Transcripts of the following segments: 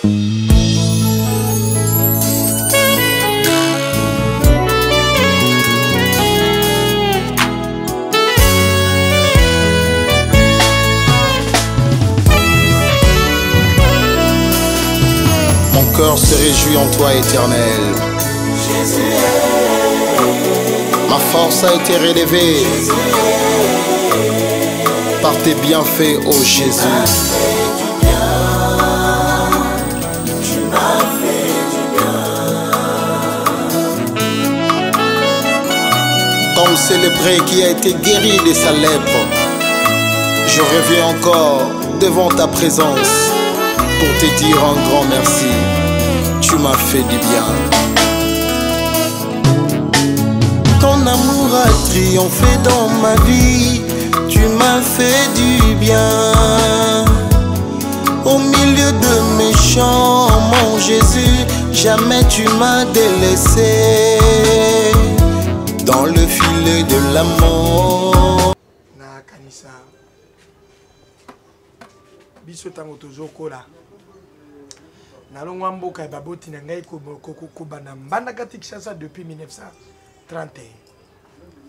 Mon cœur se réjouit en toi, Éternel. Ma force a été relevée par tes bienfaits, ô Jésus. Comme célébré qui a été guéri de sa lèpre, je reviens encore devant ta présence pour te dire un grand merci. Tu m'as fait du bien. Ton amour a triomphé dans ma vie. Tu m'as fait du bien. Au milieu de mes chants, mon Jésus, jamais tu m'as délaissé. Dans le filet de l'amour. Na kanisa biso tango tozokola nalongwa mboka ya baboti na ngai kobanda mbandaka ti Kinshasa depuis 1931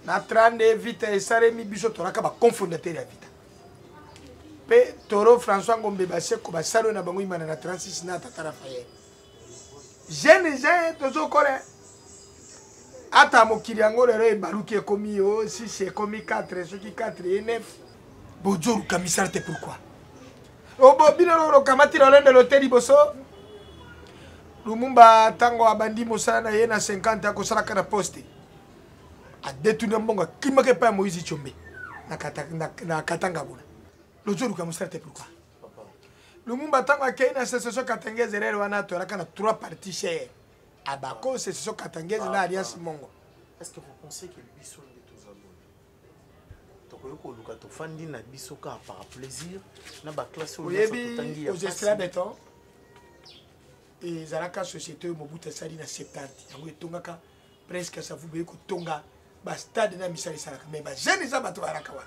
na 32 vita esalemi biso tolaka baconfondateur ya vita mpe toro François Ngombe Baseko basalo na bango imana na 36 na tata Raphaël jeune tozokola ata mokili yango lelo ebaluki ekomi yo 6 ekomi 4 soki 4 et 9 bozoluka misala te pourquoi obo bino lokamati lolende loteli boso Lumumba tango abandi mosala na ye na 50 akosalaka na poste adetuni mbongo akimaka epai ya Moïse Tshombe na Katanga bona lozoluka misala te pourquoi Lumumba tango akei na session katangeze lelo wana tolaka na 3 parties chères Abako, c'est ce Katangese na Alliance Mongo. Est-ce que vous pensez que le biso de tous abonnés toko luka to fandi na biso ka par plaisir na ba classe au tangi aux extraits béton et zalaka société Mobutu Sali na 70 yango etongaka presque ça vous be ko tonga ba stade na misali salaka mais ba jeune za bato alaka wa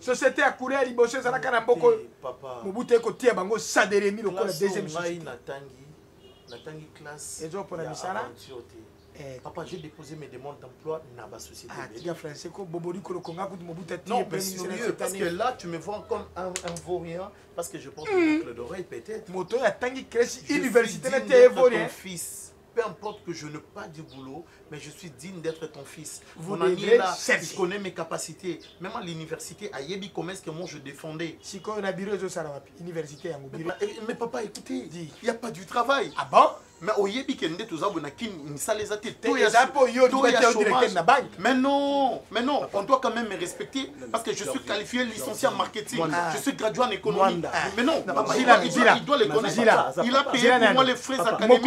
société a courir liboso zalaka na mboko Mobutu ko tia bango saderemi lokola deuxième société Natangi classe. Et donc pour la misala. Papa, j'ai déposé mes demandes d'emploi dans ma société. Ah, tu as Français ko Boboli ko Konga ko Mobutu tia. Non, mais sérieux, parce que là tu me vois comme un vaurien parce que je porte une boucle d'oreille peut-être. Moto ya tangi crèche université na tia vaurien. Fils. Peu importe que je n'ai pas du boulot, mais je suis digne d'être ton fils. Vous Mon ami est là, chercher. il connaît mes capacités. Même à l'université, à Yebi Commerce, que moi je défendais. Si on a bureau de université, mais papa, écoutez, il n'y a pas du travail. Ah bon? Mais au Yebi Kende, tu as une salle les athées. Mais non, on doit quand même me respecter parce que je suis qualifié licencié en marketing. Je suis gradué en économie. Mais non, il doit les connaître. Il a payé pour moi les frais académiques.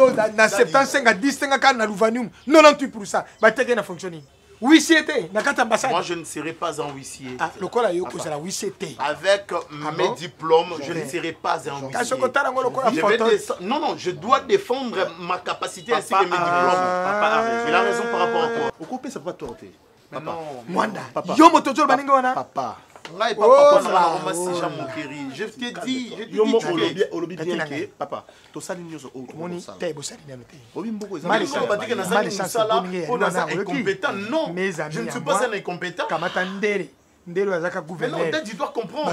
Dans 75 à 10 na Louvanium 98% bateke na fonctionner huissier na kata ambassade. Moi je ne serai pas un huissier. Ah lokola yo ko sala huissier. Avec mes diplômes, je ne serai pas un huissier. Non, je dois défendre ma capacité ainsi que mes diplômes. Papa, il a raison par rapport à toi. Pourquoi ça va torter? Papa. Mwanda. Yo motozo baninga wana. Papa. Je t'ai dit, papa, tu sais non, je ne suis pas un incompétent. Mais non, tu dois comprendre.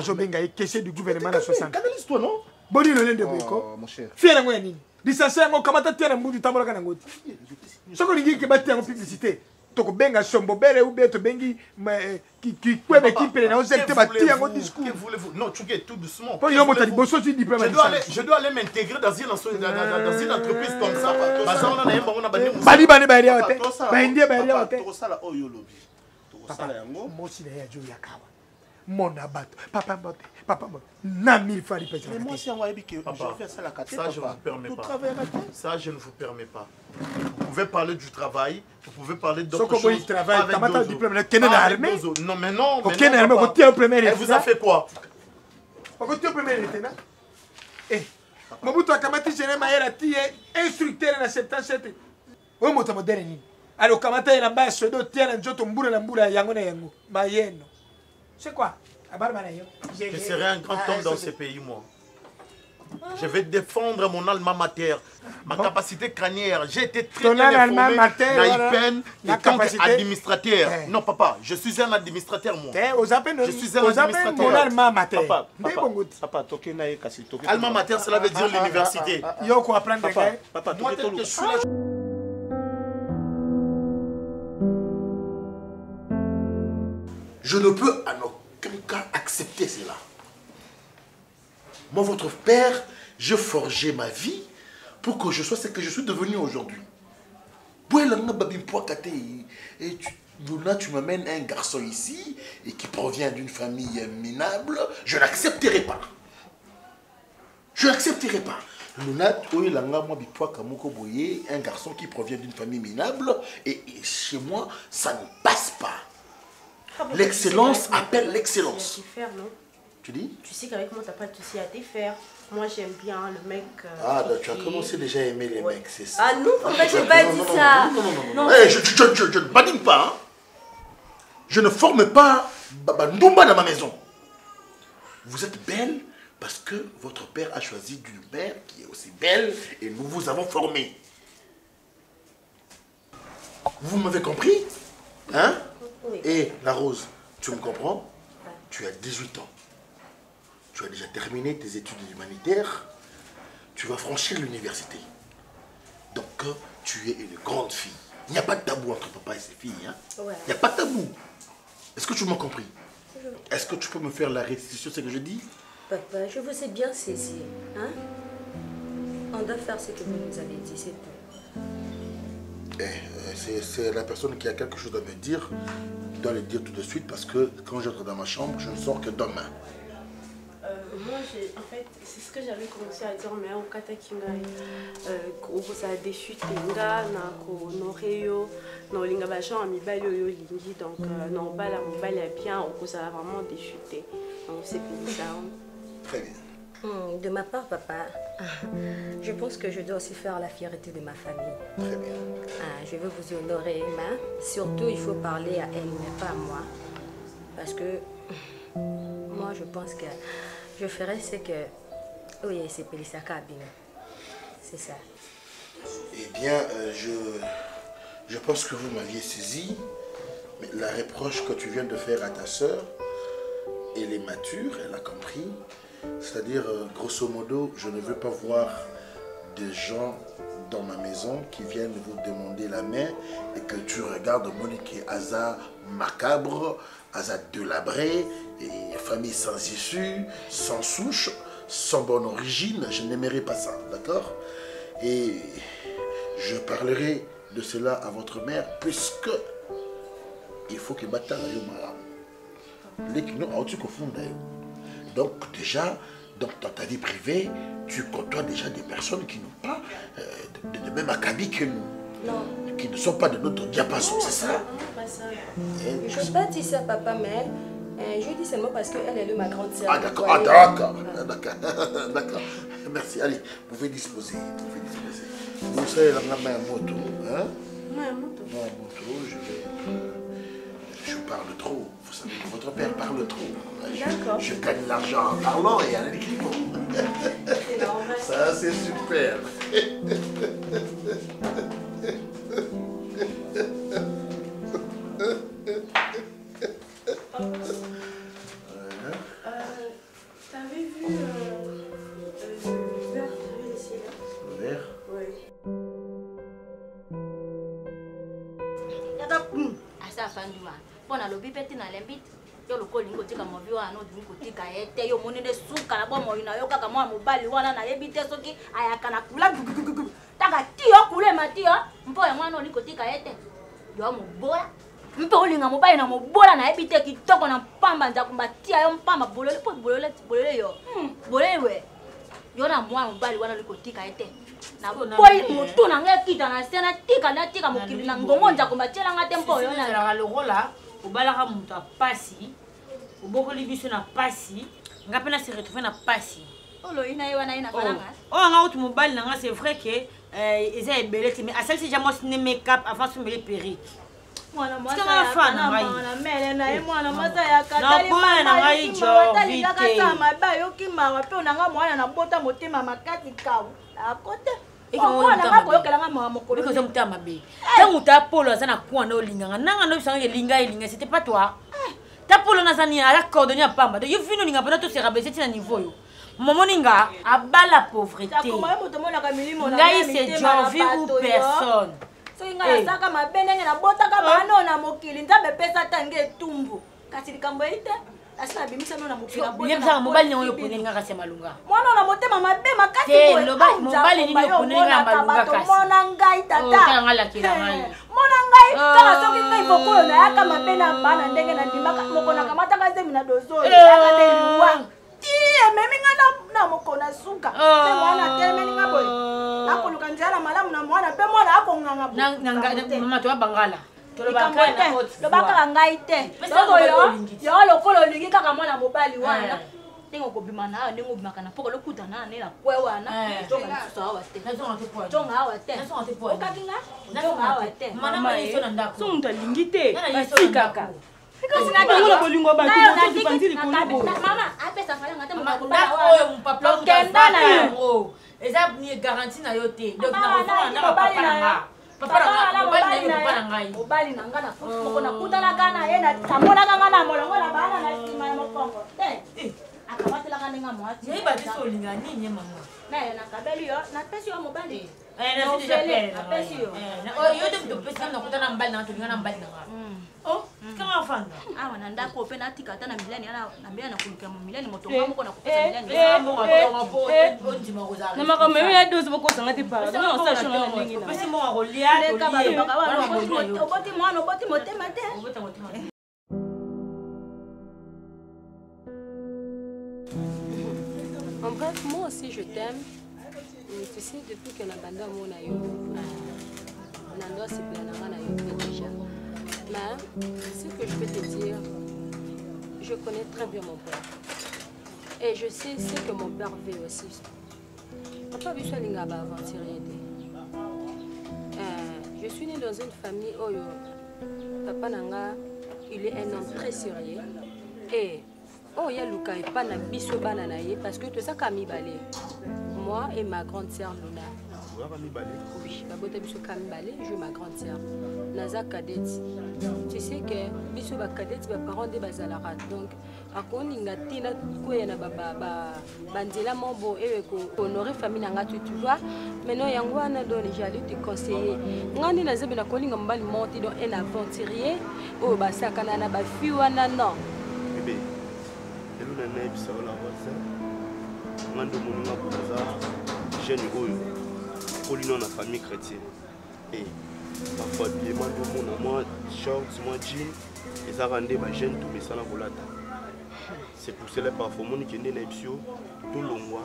Du gouvernement à 60. Canalise-toi, non? Boni le de Beko. Mon cher. Fier ngo nini? Licencié ngo kamata tena mbudu tambola kana ngoti. Soko lingi ke bati en publicité. Toko benga sombo bere ou beto bengi qui kwebe qui pele na ozete bati en discours. Que voulez-vous? Non, tu es tout doucement. Pour yo mota liboso tu diplôme. Je dois aller m'intégrer dans une entreprise comme ça. Bazana na yemba ngona bani. Bani bari hote. Ba indie bari hote. To sala oyo lobi. To sala yango. Mosi na ya jo yakawa. Mon abato. Papa na 1000 fois ripéter. Mais moi c'est moi que je fais ça la carte. Ça je ne vous permets pas. Ça je ne vous permets pas. Vous pouvez parler du travail, vous pouvez parler d'autres choses. Avec travail, kamata diplôme Kenya na armée. Non mais non, mais Kenya armée côté au premier. Elle vous a fait quoi? Côté au premier lieutenant. Eh, Mobutu akamati jene maera tie instructeur na 77. Wewe moto moderne nini? Alors kamata ina mbaya sodo tie na njoto mbura na mbura yango na yango. Mayeno. C'est quoi? Je serai un grand homme dans ce pays, moi. Je vais défendre mon alma mater, ma capacité crânière. J'ai été très ton bien alma informé mater, dans l'IPEN la en tant capacité. qu'administrateur. Non, papa, je suis un administrateur, moi. Je suis un administrateur. Mon alma mater. Papa, toqué naïe, cassé, toqué. Alma mater, cela veut dire l'université. Yo, quoi apprendre des gars? Papa, Moi, tel que je suis là. Je ne peux en aucun cas accepter cela. Moi, votre père, je forgeais ma vie pour que je sois ce que je suis devenu aujourd'hui. Et tu m'amènes un garçon ici et qui provient d'une famille minable, je n'accepterai pas. Je n'accepterai pas. Un garçon qui provient d'une famille minable et chez moi, ça ne passe pas. L'excellence appelle l'excellence. Tu dis? Tu sais qu'avec moi, tu n'as pas de souci à te faire. Moi, j'aime bien le mec. Donc tu as commencé déjà à aimer les mecs, c'est ça? Ah non, papa, j'ai pas dit ça. Non. Hey, je ne badine pas. Hein. Je ne forme pas Ndumba dans ma maison. Vous êtes belle parce que votre père a choisi d'une mère qui est aussi belle et nous vous avons formé. Vous m'avez compris? Hein? Oui. Et la Rose, tu me comprends? Tu as 18 ans. Tu as déjà terminé tes études humanitaires. Tu vas franchir l'université. Donc, tu es une grande fille. Il n'y a pas de tabou entre papa et ses filles. Hein? Ouais. Il n'y a pas de tabou. Est-ce que tu m'as compris? Est-ce que tu peux me faire la restitution de ce que je dis? Papa, je vous ai bien saisi. Hein? On doit faire ce que vous nous avez dit, c'est tout. C'est la personne qui a quelque chose à me dire. Je dois le dire tout de suite parce que quand j'entre dans ma chambre, je ne sors que demain. Moi, en fait, c'est ce que j'avais commencé à dire, mais au Katakinga, ça a déçu Tenga, Noreyo, no linga bachan mi balio yo lingi, donc non bala mon bala bien, ça a vraiment déçu. Donc c'est pour ça. Très bien. De ma part, papa, je pense que je dois aussi faire la fierté de ma famille. Très bien. Je veux vous honorer, mais surtout il faut parler à elle, mais pas à moi. Parce que moi, je pense que je ferai ce que... Oui, c'est Pélisaka Abino. C'est ça. Eh bien, je pense que vous m'aviez saisi, mais la reproche que tu viens de faire à ta sœur, elle est mature, elle a compris. C'est-à-dire, grosso modo, je ne veux pas voir des gens dans ma maison qui viennent vous demander la main et que tu regardes Monique et Aza macabre, Aza délabré, et famille sans issue, sans souche, sans bonne origine. Je n'aimerais pas ça, d'accord? Et je parlerai de cela à votre mère, puisque il faut que Batala yo malam. Les qui n'ont pas d'ailleurs. Donc déjà, dans ta vie privée, tu côtoies déjà des personnes qui n'ont pas de même acabit que nous. Non. Qui ne sont pas de notre diapason, c'est ça? Non, pas ça. Je n'ai pas dit ça, papa, mais je dis seulement parce qu'elle est ma grande sœur. Ah d'accord, d'accord. Merci, allez, vous pouvez disposer. Vous savez, la main à moto, hein? Non, à moto. Non, à moto, je parle trop. Vous savez que votre père parle trop. D'accord. Je gagne l'argent en parlant et en écrivant. C'est normal. Ça, c'est super. T'avais vu le verre ici, là? Le verre? Oui. Asa fanduma. Bona lobi peti na lembit. Yo lokoli ngotika movi wana odi ngotika ete yo monene suka na bomo ina yo kaka mwa mobali wana na yebite soki ayaka na kula taka tiyo kule matio mpo ya mwana oli kotika ete yo mobola mpo olinga mobali na mobola na yebite kitoko na pamba nza kumbatia yo mpamba bolole po bolole yo bolewe yo na mwana mobali wana oli kotika ete na boy mutu na nge kita na sena tika mokili na ngongo nza kumbatela ngate mpo yo na lokola obalaka mutu apasi obokoli biso na pasi nga pena se retrouver na pasi olo ina yewa na ina kalanga nga utu mobali nanga c'est vrai que eza ebele te mais asalisi déjà moi ciné make-up avant sombele perruque mwana mwasa na mele na ye mwana mwasa ya katali mama watali kaka sama ba yoki mawa pe onanga mwana na bota motema makati kawo akote mwana koyokela nga mawa mokolo ko mta mabe tangu ta polo za na kwa na olinganga nanga no bisanga elinga c'était pas toi ta polo na zani ala cordonnier pamba de yo vino ninga pona to se rabaisser na niveau yo momoninga abala pauvreté ngai c'est janvier ou personne soki ngai nasaka mabe ndenge nabotaka bana na mokili nzambe epesa tange etumbu kasi likambo eite asi nabimisa no na mokili yebisaka mobali nango yoponenga kasi ya malunga mwana na motema mabe makasi mobali nini yoponenga ya malunga kasi mona ngai tata ngalakela ngai mona ngai kaka soki ngai fokoyo nayaka mabe na bana ndenge nandimaka moko nakamataka zemi na dozoyo yaka neliwa ememi nga na mokona suka mpe mwana telemeli nga boye nakoluka nzela malamu na mwana mpe mwana akonganga mama toya bangala lobakaka ngai te yo lokola olingi kaka mwana mobali wana ndenge okobima na awa ndenge obimaka na poko lokutana na ne na kwe wana tonga lisusu awa te tonga awa te okaki nga tonga awa te so moto alingi te basikaka kasi na tango na bolingo ba tu panzi likolo bo mama apesa fala ngata oyo mpapa okenda na yango eza ni garantie na yo te donc na papa na ngai mobali na nga na moko nakutanaka na ye namonaka nga na molongo na bana na nsima ya mokongo te akabatelaka ndenge mwati yeba te so olinga nini ye mama naye nakabeli yo napesi yo mobali napesi yo yo te mtopesi nakutana mbali na tolinga na mbali na nga kama fanda awa na ndako pe natika ata na milani na mbele na kuluka mo milani motonga moko na kupesa milani na makambo ya dozi boko sanga te para na sa shona na ndenge na pesi mo akolia to oboti mwana oboti motema te En bref, moi aussi je t'aime. Tu sais, depuis que Nabanda mon ayo, Nando c'est planama na yo déjà. Mais ce que je peux te dire, je connais très bien mon père. Et je sais ce que mon père veut aussi. Papa Bissou Lingaba aventurier. Je suis née dans une famille où Papa Nanga, il est un homme très sérieux. Et oh, il y a Luka et pas na biso bananaye parce que tout ça Camille Balé. Moi et ma grande sœur Luna. Oui, Babota biso Camille Balé, je ma grande sœur. Naza cadette. Tu sais que biso ba cadette ba parents de bazalara. Donc à koninga tina koya na baba bandela mombo et ko honorer famille nanga tu vois. Maintenant yango na don j'allais te conseiller. Ngani na zebi na koninga mbali monter dans un aventurier oh ba sakana na ba fi wana non. Bébé. Eluna na bisa ola waza. Ngando monunga boza jeune oyo. Olino na famille chrétienne. Et parfois bien mando moi shorts moi jean et ça rendait ma jeune tout mais ça la volata. C'est pour cela parfois mon kende na bisio tout longwa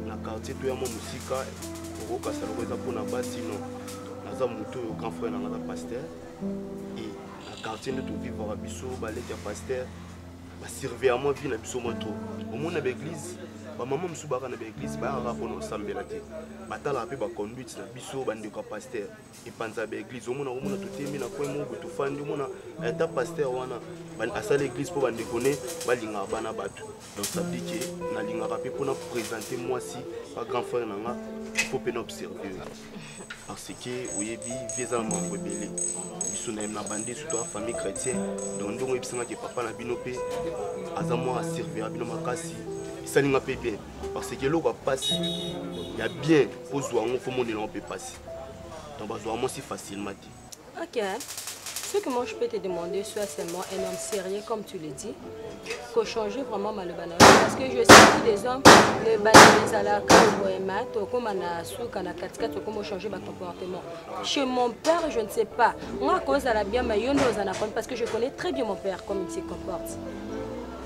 na quartier to ya mo musika oko kasalo ko za pona basi non. Naza muto yo grand frère na pasteur et na quartier de tout vivre à biso balé ya pasteur ba servir à moi vie na biso moi trop. Au monde na l'église ba maman musubaka na l'église ba ra pona sambela te. Batala pe ba conduite na biso bande ka pasteur et panza ba église au mona tutemi na ko mo to fandi mona eta pasteur wana ban asa l'église po bande koné ba linga bana batu. Donc ça dit que na linga pe pona présenter moi si pas grand frère nanga il faut pas observer parce que oyebi vieza mambo belé biso na bande surtout la famille chrétienne donc ndongo ebisanga ke papa na bino pe azamo a servir bino makasi ça n'y a pas bien parce que l'eau va passer il y a bien aux oies on faut monter on peut passer donc vraiment si facilement. Ok, ce que moi je peux te demander soit seulement un homme sérieux comme tu le dis qu'on change vraiment mal parce que je sais que des hommes le banais à la carte comme on souka na katika comment changer ma comportement chez mon père je ne sais pas moi cause à la bien mais yo parce que je connais très bien mon père comme il se comporte.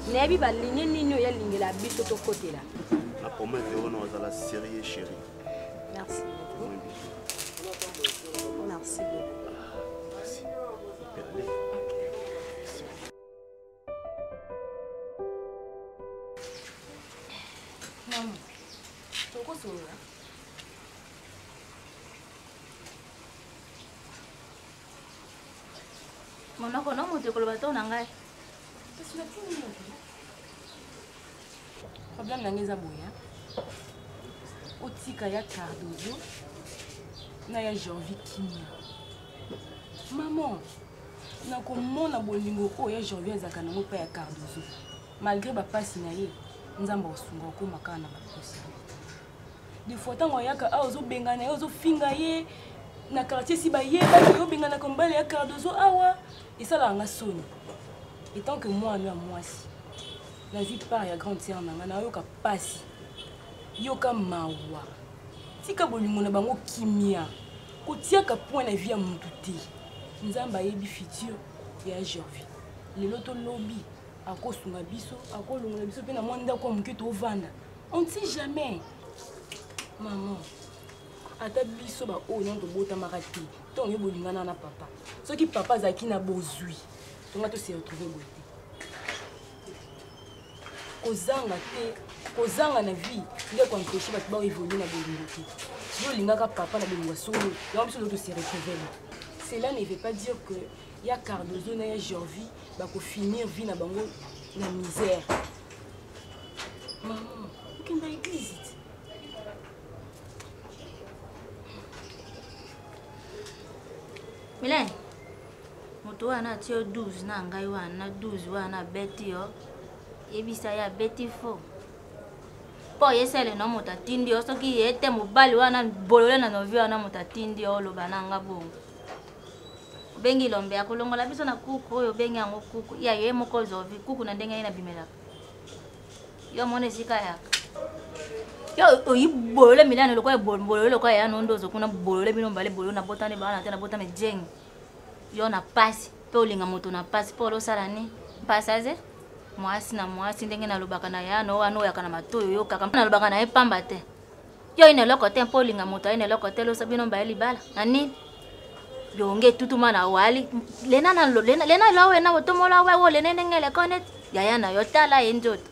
Nebi ba ligne nino ya ligne la biso to côté là. La promesse de on a la série chérie. Merci. Merci beaucoup. Merci. Maman. Pourquoi ça? Mona ko no moto ko bato na ngai. Problème na ngeza boya. Otika ya Cardozo na ya Janvier Kimia. Maman, na komona bolingo oyo ya Janvier azaka nango pa ya Cardozo. Malgré ba pasi na ye, nzamba osunga ko makana na bakosi. Des fois tango yaka ozo bengana ye ozo finga ye na quartier si ba ye ba yo bengana kombale ya Cardozo awa esala nga soni. Et tant que moi na mwasi na vie par ya grande sœur nanga na yoka pasi yoka mawa tika bolingo na bango kimia kotiaka point na vie ya mutu te nzamba yebi futur ya Janvier lelo to lobby akosunga biso akolongola biso pe na mwanda ko muke to vanda on ne sait jamais maman ata biso ba o non to bota makati to ngi bolingana na papa soki papa zaki na bozui to nga to se retrouver bote kozanga na vie nde ko empêcher ba ba évoluer na bolingo te yo lingaka papa na bolingo solo ya biso to se retrouver cela ne veut pas dire que ya Cardozo na ya Janvier ba ko finir vie na bango na misère maman kenda église Milen moto wana tio 12 na ngai wana 12 wana beti yo yebisa ya beti fo po yesele no moto atindi yo soki yete mobali wana bolole na novi wana moto atindi yo loba nanga bongo bengi lombe akolongola biso na kuku oyo bengi yango kuku ya ye moko zovi kuku na ndenge na bimelaka yo mone sika yaka yo oyibolole milano lokwa bolole lokwa ya nondozo kuna bolole bino mbale bolole na botane bana tena botane jeng yo na pasi pe olinga moto na pasi po lo sala ni pasaze mwasi na mwasi ndenge na lobaka na ya no wana oyaka na matoyo yo kaka na lobaka na epamba te yo ine lokote po olinga moto ine lokote lo sabino mbale libala nani yonge tutuma na wali lena lawe na otomola we lena ngele konet yaya na yo tala enjoto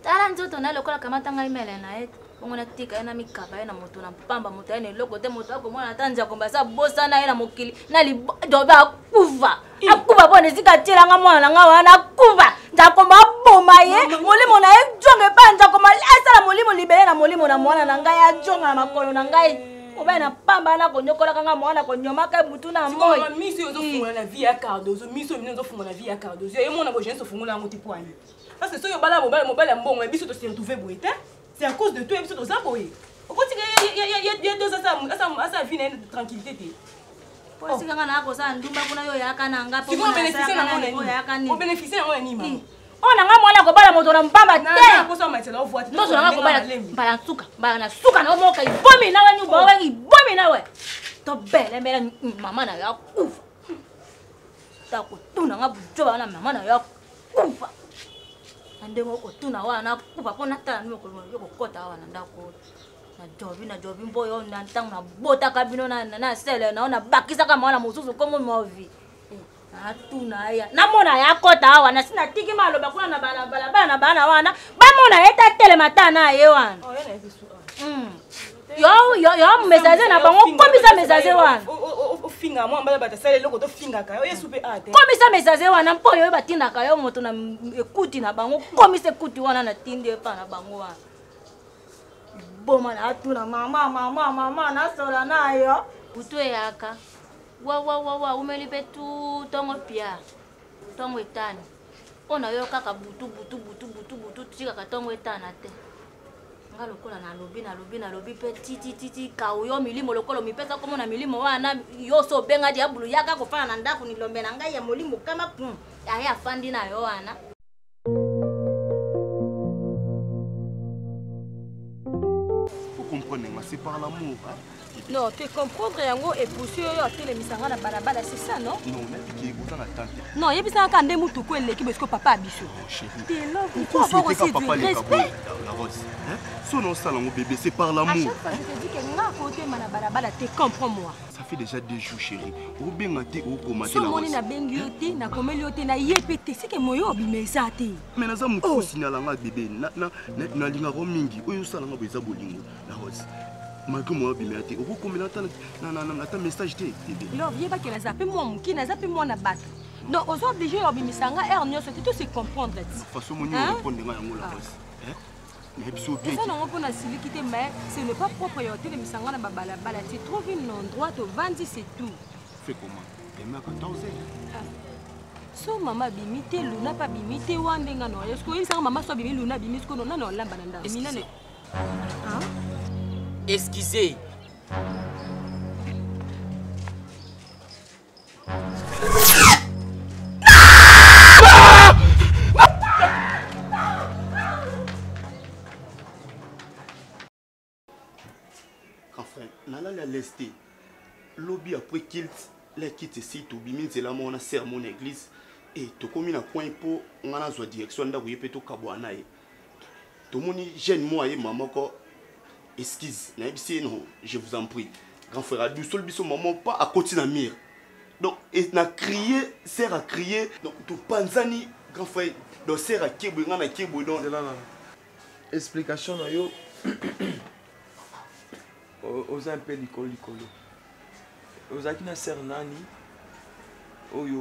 tala nzoto na lokola kamata ngai mele na et ngona tika na mikaba na moto na pamba moto ene lokote moto akomona tanja komba sa bosa na ina mokili na lidoba akuva bone zika tela nga mwana nga wana akuva ndakoma boma ye molimo na ejonge pa ndakoma esa na molimo libele na molimo na mwana na ngai ajonga na makolo na ngai oba na pamba na konyokola kanga mwana konyoma ka butu na moyi miso yo zofunga na vie ya Cardozo miso mino zofunga na vie ya Cardozo ye mona bo jeune sofungula ngo tipwani parce que soyo bala mobile mbongo biso to se retrouver boye te c'est à cause de toi biso to za boye okoti ya deux asa vie na tranquillité te po sika nga na ko sa ndumba kuna yo yaka na nga po na bénéficier na mo bénéficier na nima ona nga mwana ko bala moto na mpamba te ko so maitela o voiture no so nga ko bala na suka na mo ka ibomi na wanyu bo we ibomi na we to bele mera mama na ya kufa ta ko tuna nga bujo bana mama na ya kufa ande ngo ko tuna wana kufa pona ta no ko kota wana ndako na jobi mboyo na ntang na bota kabino na sele na ona bakisa kama wana mususu komo movi atuna ya namona ya kota awa na sina tiki malo bakuna na bala bana wana bamona eta tele matana ye wana yo message na bango komisa message wana ofinga mo mbala bata sale loko to finga ka yo yesu pe ate komisa message wana mpo yo batinda ka yo moto na ekuti na bango komisa ekuti wana na tinde pa na bango wana boma na atuna mama na sola na yo butu yaka wa umeli pe tu tongo pia tongo etani ona yo kaka butu tika ka tongo etana te nga lokola na lobi pe titi ka yo milimo lokolo mipesa komo na milimo wana yo so benga dia bulu yaka ko fana na ndaku ni lombe na ngai ya molimo kama aya fandi na yo wana c'est par l'amour. Non, tu comprends yango et pousser yo atele misanga na balabala c'est ça non? Non, mais qui est autant attente. Non, yebisa ka ndemu tuko eleki parce que papa biso. T'es là, pourquoi pas aussi du respect? La rose. Hein? Son nom ça mon bébé, c'est par l'amour. À chaque fois je te dis que nga côté na balabala tu comprends-moi. Ça fait déjà 2 jours chérie. Ou bien ngate ou komater la rose. So moni na bengi yote na komeli yote na yepete c'est que moyo bimeza te. Mais naza muko signala nga bébé na linga ro mingi. Oyo sala nga beza bolingo la rose. Malgré moi, bimé, au combien de temps, un message. Non, viens pas que la zappe moi, qui n'a zappé moi na batte. Donc, on est obligé de misanga erreur, c'est tout se comprendre. De toute façon, on y répond à la bosse. Ça non on a celui qui mais ce n'est pas propriété de misanga na babala bala. Tu trouves un endroit au vendre c'est tout. Fais comment? Et ma 14 ans. So maman bimité Luna pas bimité wandenga no. Est-ce que il sang maman so bimité Luna bimité ko non non lamba nanda. Eminane. Excusez. Enfin, nala la lesté. Lobby après kilt, les quitte ici to bimin c'est là mon sermon église et to komi na point pour ngana zo direction nda kuyepe to kabwana e. To moni jeune moi et maman ko excuse na bisi non, je vous en prie. Grand frère du sol biso maman pas à côté na mire. Donc et na crier, sert à crier donc to panzani grand frère do sert à kebo ngana kebo donc là explication na yo aux un peu licolo. Aux akina ser nani oyo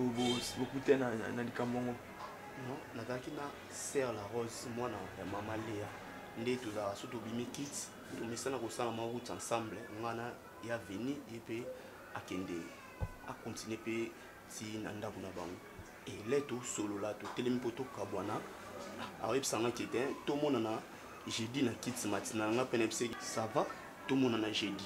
beaucoup de na likambo non nazalaki na ser la rose mwana ya mama Léa nde tozalaka so tobimi kit tomesana kosala maroute ensemble ngana ya veni ye mpe akende akontinue mpe ti na ndako na bango ele tosolola totelemi mpo tokabwana ayebisangaki te tomonana jeudi na kit matina nga mpe na yebisaki ça va tomonana jeudi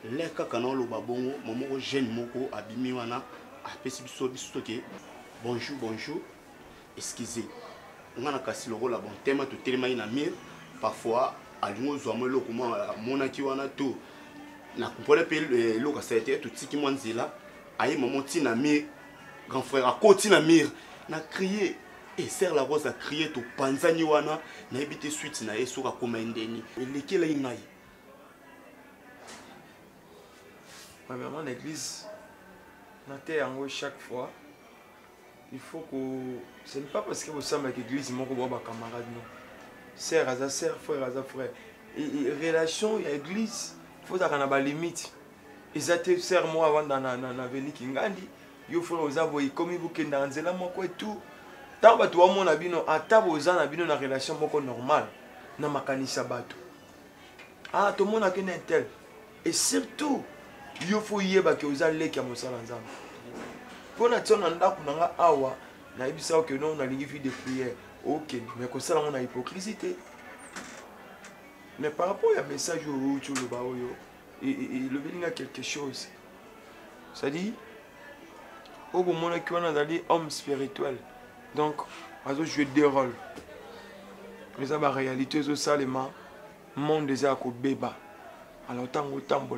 le kaka na oloba bongo momoko jeune moko abimi wana apesi biso ke bonjour excusez ngana kasi lokola bon tema totelemaki na mire parfois alingi ozwa mo eloko monaki wana to na kupole mpe eloko asala te totiki mwa nzela aye momo ntina mire grand frère akoti na mire na crie et ser la rose a crié topanzani wana nayebi te suite na ye soki akoma endeni elekelai ngai. Premièrement, l'église, chaque fois, il faut que. Ce n'est pas parce que vous savez que l'église est mon camarade, non. Sœur à sœur, frère à frère. Et relation, l'église, il faut avoir des limites. Et ça, tu sers moi avant dans venir Kingandi. Il faut aux avoyer comme il faut que dans Zela moko et tout. Tant que toi, mon abino, à table aux ans, abino, une relation moko normale. Dans ma canisse bateau. Ah, tout le monde a qu'un tel. Et surtout, il faut y aller que vous allez qui a mon salon. Pour la tonne en date, on a awa, na ibisa que non, on a les vies de prière. Ok, mais que ça, on a hypocrisie. Mais par rapport à un message où tu le bao, et le bénin a quelque chose. Ça dit, au moment où on a dit homme spirituel. Donc, on jouer des rôles. Mais ça, la réalité, c'est ça, le monde des accords béba. Alors,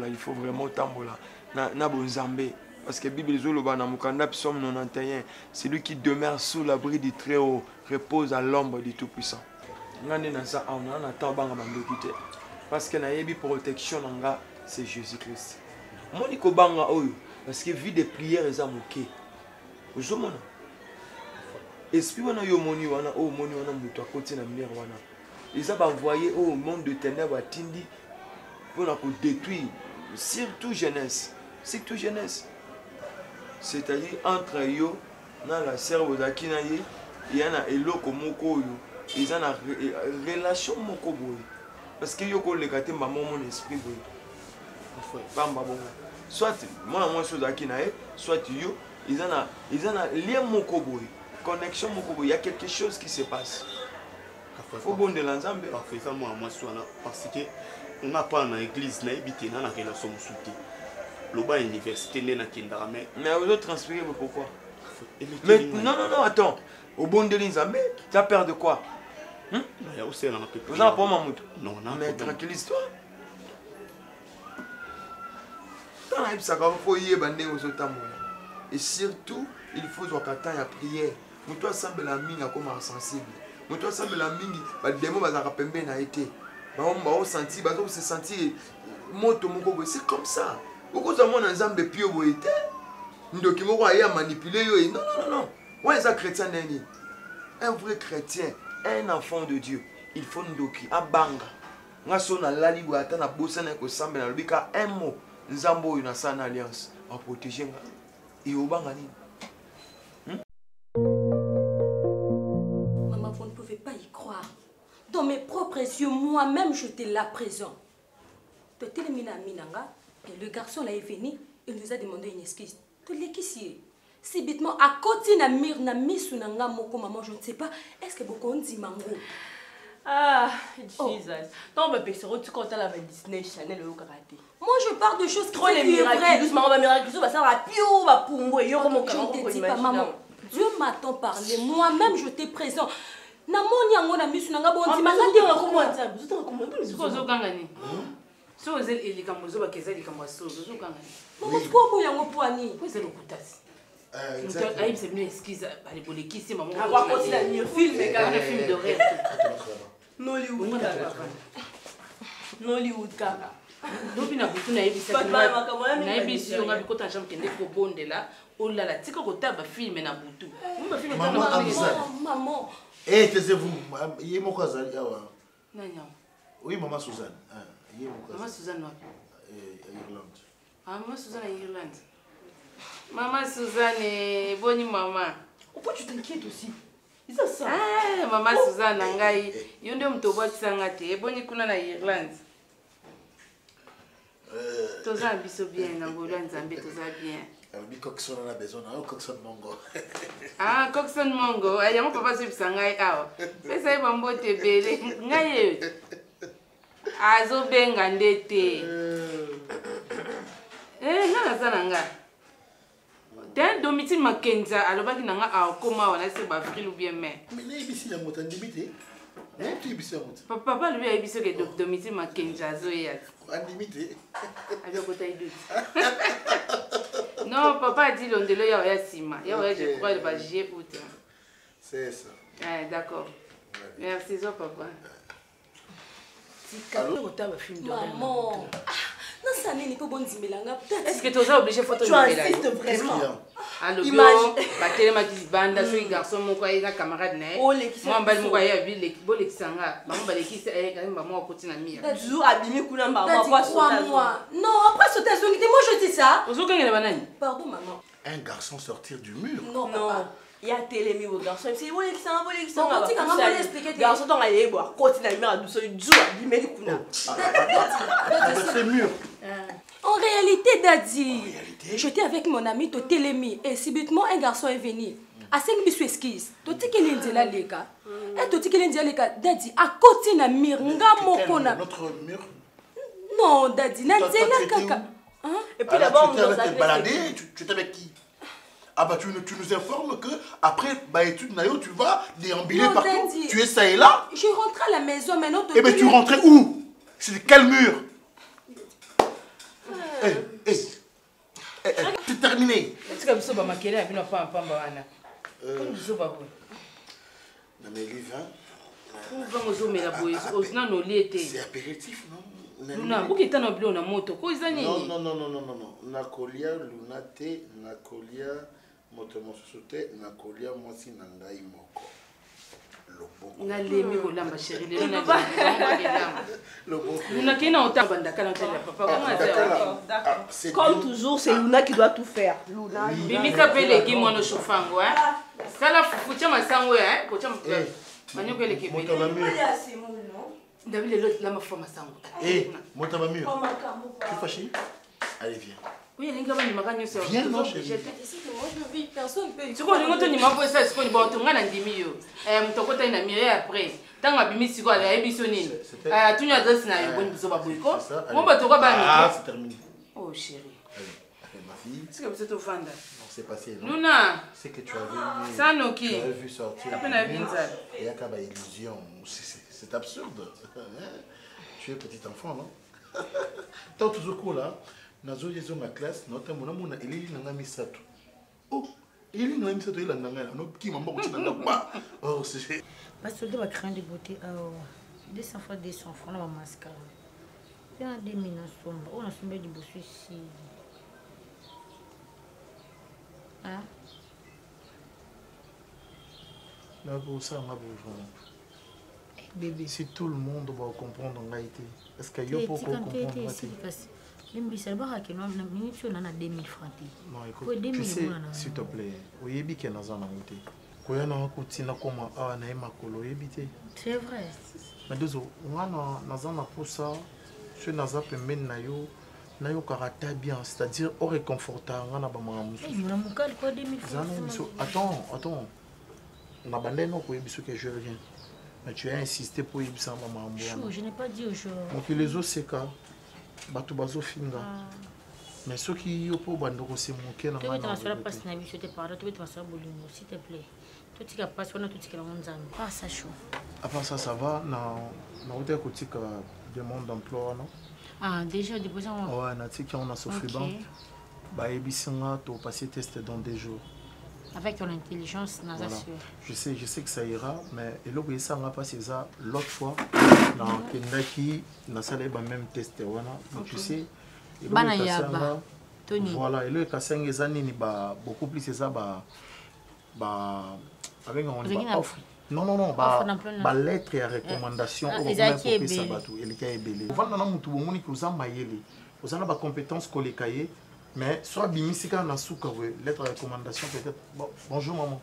il faut vraiment tambola. Na bonzambe. Parce que la Bible dit dans Psaume 91, c'est lui qui demeure sous l'abri du Très-Haut, repose à l'ombre du Tout-Puissant. Parce que la protection, c'est Jésus-Christ. Moi, parce que vie de prière est moqué. Vous voyez, esprit wana yo moni wana o moni wana muto akoti na mire wana. Ils ont envoyé au monde de ténèbres à Tindi pour détruire surtout jeunesse. Surtout jeunesse. C'est-à-dire entre eux, dans la serve d'Akina, il y a un eloko moko, ils ont une relation moko boy. Parce que yo ko le gâté maman mon esprit boy. Soit moi chose d'Akina, soit yo, ils ont un lien moko boy, connexion moko boy. Il y a quelque chose qui se passe. Faut bon de l'ensemble. Parfait, ça moi parce que on n'a pas dans l'église, na habité dans la relation soutien. L'oba université n'est pas mais vous autres transpirer pourquoi? Mais non, attends. Au bon de l'Inzambe, tu as peur de quoi? Vous n'avez pas Mamoud? Non, mais tranquillise-toi. Et surtout, il faut que tu aies prière. Toi, semble la mine comme insensible. Toi, semble la mine, les démons vont pembe na été. Se sentir c'est comme ça. Pourquoi ça mon ensemble de pio boité? Nous qui m'ont manipulé. Non. Ouais, ça chrétien n'est un vrai chrétien, un enfant de Dieu. Il faut nous doki à banga. Nga so na lali bo ata na bosa na ko sambe na lobika un mot. Nzambo une sana alliance à protéger nga. Et au banga ni. dans mes propres yeux, moi-même, je te la présente. Et le garçon là est venu, il nous a demandé une excuse. Subitement, à côté de na misu na nga moko maman, je ne sais pas, est-ce que beaucoup dit mango? Ah, Jesus. Tant que tu comptes la Disney Channel au karaté. Moi, je parle de choses trop les miracles. Doucement, va miraculeux, va ça va pio, va poumbo, yo comme je ne te dis pas, maman. Dieu m'attend parler. Moi-même, je t'ai présent. Na moni yango na misu na nga bon di manga de comment ça? Vous êtes comment? Vous êtes gangani. So vous êtes les kambozo ba keza les kambozo, vous êtes gangani. Pourquoi pour yango poani? Vous êtes le kutasi. Exactement. Aïe, c'est une excuse. Allez, pour les kisser, maman. On va continuer à lire film, mais quand même film de rêve. Nollywood. Nollywood, kaka. Donc, il y a beaucoup de choses. Il y a beaucoup de gens qui ont bonde là. Oh là là, tu sais que tu as un film na butu. Maman. Eh, taisez-vous. Il y a mon cousin. Oui, maman Suzanne. Maman Suzanne, non. Irlande. Ah, maman Suzanne à Irlande. Maman Suzanne, bonne maman. Pourquoi tu t'inquiètes aussi? Ça. Ah, maman Suzanne, ngai. Yonde mtoba kisangate, bonne kuna na Irlande. Toza biso bien, Angola Nzambe toza bien. Albi Coxon a besoin d'un Coxon Mongo. Ah, Coxon Mongo, aïe, mon papa c'est sangai awa. Mais ça y va mbote belé, ngai. Azo benga ndete. Nana zananga. D'un domicile Makenza, alors qu'il n'a pas comment on a ce bafril ou bien mais. Mais là ici la moto limité. Papa lui a dit que domicile Makenza zoya. Limité. Avec côté de. Non, papa a dit l'ondelo ya ya sima. Ya ouais, je crois le bagier août. C'est ça. Ah d'accord. Merci zo papa. Maman. Est-ce que tu es obligé de faire tu insistes vraiment? Imagine. Tu banda sur les garçons, mon camarade. Moi, je suis non, après sauter, moi je dis ça. Pardon, maman. Un garçon sortir du mur? Non. Il y a télémi au garçon. C'est bon, il s'en va, il s'en va. Garçon, dans la boire. Continue à lui mettre douceur. C'est mûr. En réalité, Daddy, j'étais avec mon ami de télémi et subitement un garçon est venu. À 5 bisous esquisses. Tu dis qu'il est là, les gars. Et tu dis qu'il est là, les gars. Daddy, à côté de la mire, notre mur? Non, Daddy, Nadie, kaka. Et puis d'abord, tu t'es baladé, tu étais avec qui? Ah bah tu nous informes que après bah étude Nayo tu vas déambuler partout. Daddy, tu es ça et là. Je rentre à la maison maintenant. Eh ben tu rentrais où? C'est quel mur? C'est terminé. Est-ce que vous avez maquillé avec une femme wana? Vous avez non mais les vins. C'est apéritif non? Non, vous qui êtes en bleu na moto, quoi ils non. Nakolia lunate, nakolia moto mosote, nakolia mosi nangai moko. Loboko. Na lemi ko lamba chérie, le na lamba. Loboko. Luna qui na ota bandaka na tele papa. D'accord. Comme toujours, c'est Luna qui doit tout faire. Luna. Bibi s'appelle qui mono chofango hein. Ça la fucha masango hein, pocha manyo que l'équipe. Moto na mur. David l'autre là ma femme masango. Moto na mur. Tu fâché? Allez viens. Oui, les gars, ils m'ont gagné sur. Viens non chérie. Moi je vis, personne peut. Tu vois, les gens ils m'ont posé ça, ce qu'on bon tout ngana ndimi yo. Mutoko ta ina miré après. Tanga bimi siko ala ebisonini. Tu n'y adresse na yo boni biso baboyiko. Mon bato ko ba mi. Ah, c'est terminé. Oh chérie. Allez, ma fille. C'est que vous êtes au fanda. Non, c'est passé non. Luna. C'est que tu as vu. Ça Noki. Tu as vu sortir. Il y a qu'à illusion. C'est absurde. Tu es petit enfant non? Tant toujours cool là. Nazo yezo ma classe notamment mona elili nanga misato. Oh, elili nanga misato ila nanga no ki mamba ko tinanga ba. Oh, c'est parce que de crainte de beauté 200 fois 200 francs na mascara. Bien 2000 na somba. On a sombé du bossu ici. Hein? Là pour ça ma bonjour. Bébé, si tout le monde va comprendre en été. Est-ce qu'il y a pour comprendre non, écoute, tu sais, s'il te plaît, oui, c'est vrai. Mais désolé, on a pour ça, je naza pembeni na yo, na yo caractère bien, c'est-à-dire au réconfortant, on a pas Attends, on a bandé non pour que je reviens. Mais tu as insisté pour y ça maman. Je n'ai pas dit au jour. Donc les autres c'est quoi? Batu bazo finga. Mais ceux qui y ont pour bandoko c'est mon cœur. Tu veux transférer la passe na vie, je te parle, tu veux transférer bolingo, s'il te plaît. Tout ce qui a passé, on a tout ce qui est en zone. Pas ça chaud. Après ça va, na hôtel côté demande d'emploi non? Ah déjà déposé en. Ouais, na tiki on a Sofibank. Bah ebisinga to passer test dans 2 jours. Avec ton intelligence, voilà. Je sais que ça ira, mais et là où ça va passer ça l'autre fois dans Kendaki, na salle ba même test voilà. Donc tu sais, voilà, et le Kaseng ezani ni ba beaucoup plus ça ba avec on offre. Non, ba lettre et recommandation au même pour ça batou, il est belé. Voilà na mutu bomoni ko za mayele. Vous avez ba compétences kolekaye. Mais soit bimisika na souka lettre de recommandation peut-être. Bon, bonjour maman.